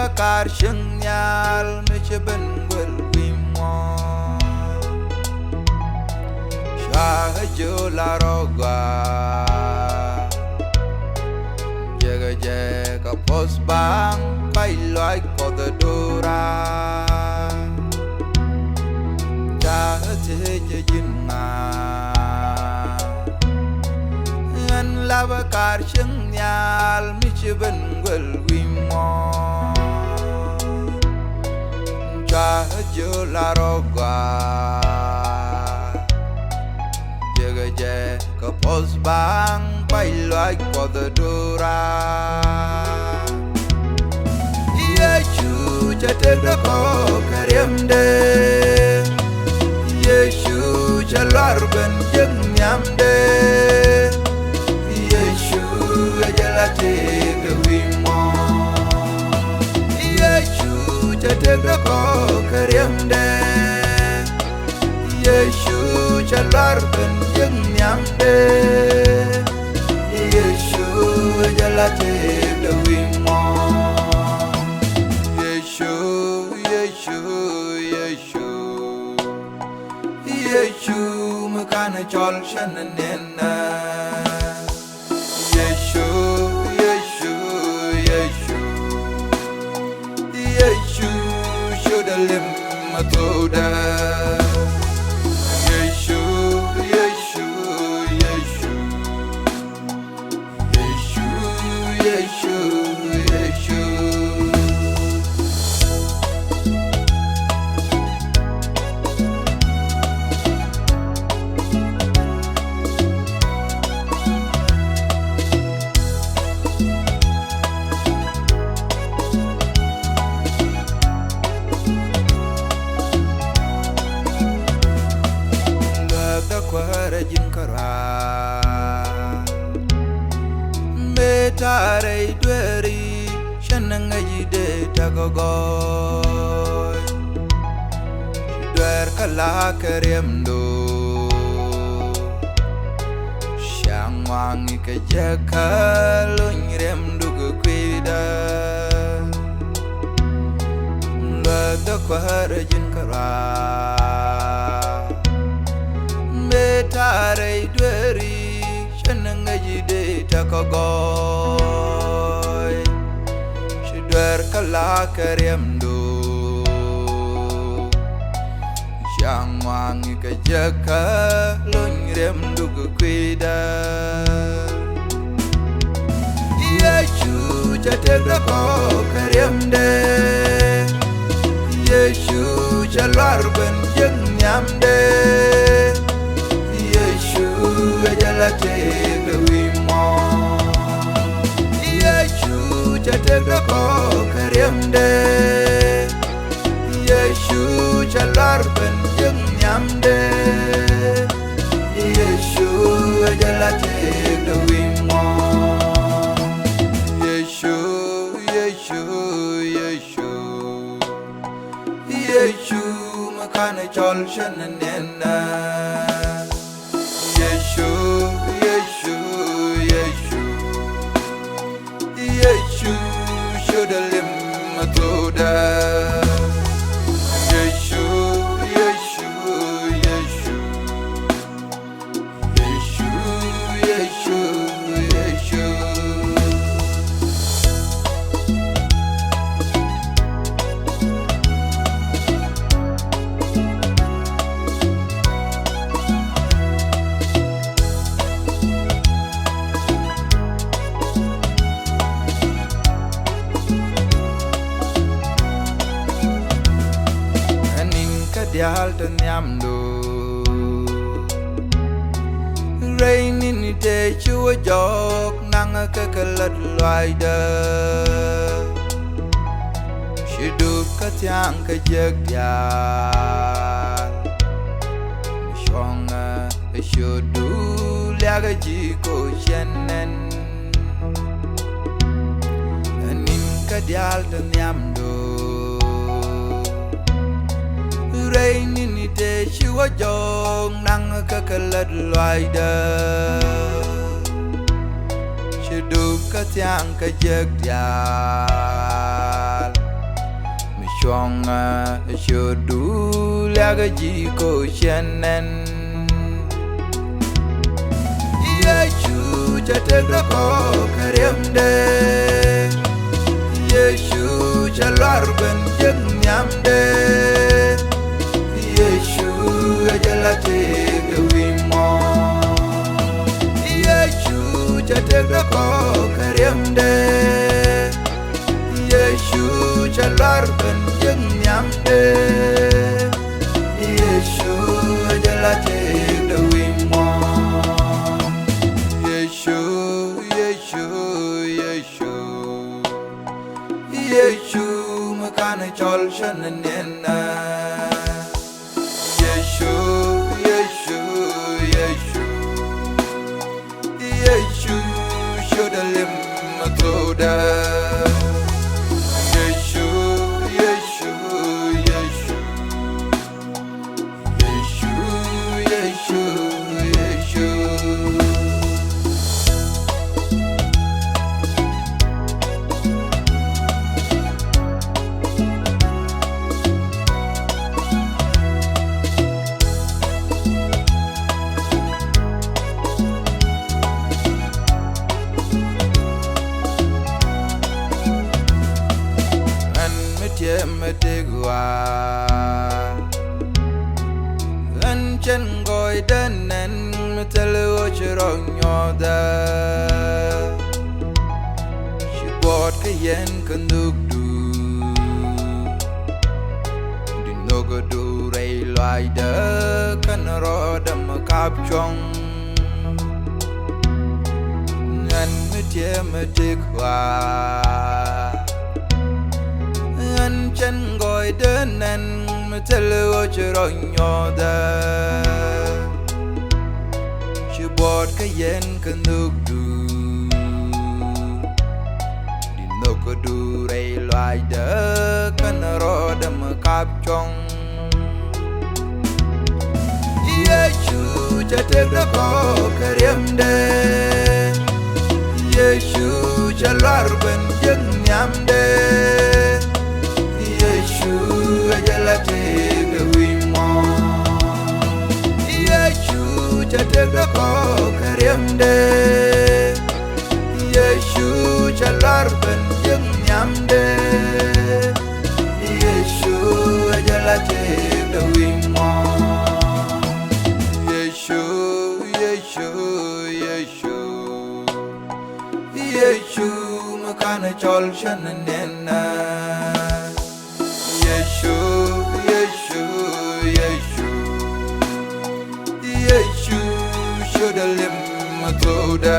bakar shengyal me cheben gwel wimo shah jo la roga jega jega pos bang pai loi ko the dora ja te je jinna an la bakar shengyal me cheben gwel wimo jo la roga jega je ko pos bang pai loi ko the dora yechu jate ko karyamde yechu jalar ben jeng nyamde yechu ajalate de wimo yechu jate ko karyamde yechu jalar ben jeng nyamde yechu ajalate de wimo yechu yechu yechu yechu makana chol shananena yechu yechu yechu yechu shodalim matoda yechu yechu yechu yechu yechu yechu kwara jinkara metare dweri shananga jide tagogoy dwer kala karyamdo shangwangi ke jakalo nyremdu kwida lada kwara jinkara metare dweri shananga jide takogoy shidwer kala karyamdo shangwangi ka jaka lonyremdu kwida yechu jate ko karyamde yechu jalar ben jeng nyamde ajalate de wimo yechu jate ko karyamde yechu jalar ben jeng nyamde yechu ajalate de wimo yechu yechu yechu yechu makana chol shananena Yeshu, Yeshu, Yeshu, Yeshu, shodalim matoda. Yeshu, Yeshu, Yeshu, Yeshu, Yeshu, Yeshu. Dial to nyamdo rain in the chu jok nang ka kalat loida shidu ka tyang ka jagya shonga shudu lyaga ji ko shenen nin ka dial to nyamdo rain in the chu jok nang ka kalat loida shidu ka tyang ka jagya chonga shodu laga ji ko shanen Yeshu chategda ko karyamde Yeshu chalwar ben jeng nyamde Yeshu ajalate gawimo Yeshu chategda ko karyamde Yeshu chalwar ben jeng nyamde Yeshu ajalate gawimo Yeshu Yeshu makana chol shananena Yeshu shodalim matoda Yeshu Metegwa An chen goy danen metelo chirong yoda She bought kayen kanduk du Dinogo du ray loida kanaro makap chong An metegwa An chen goy danen metelo chirong yoda She bought kayen kanduk du Dinoko du ray loida kanaro makap chong Yeshu chategda ko karyamde Yeshu chalwar ben jeng nyamde Yeshu ajalate gawimo Yeshu chategda ko karyamde Yeshu chalwar ben jeng nyamde Yeshu ajalate gawimo Yeshu makana chol shananena Yeshu shodalim matoda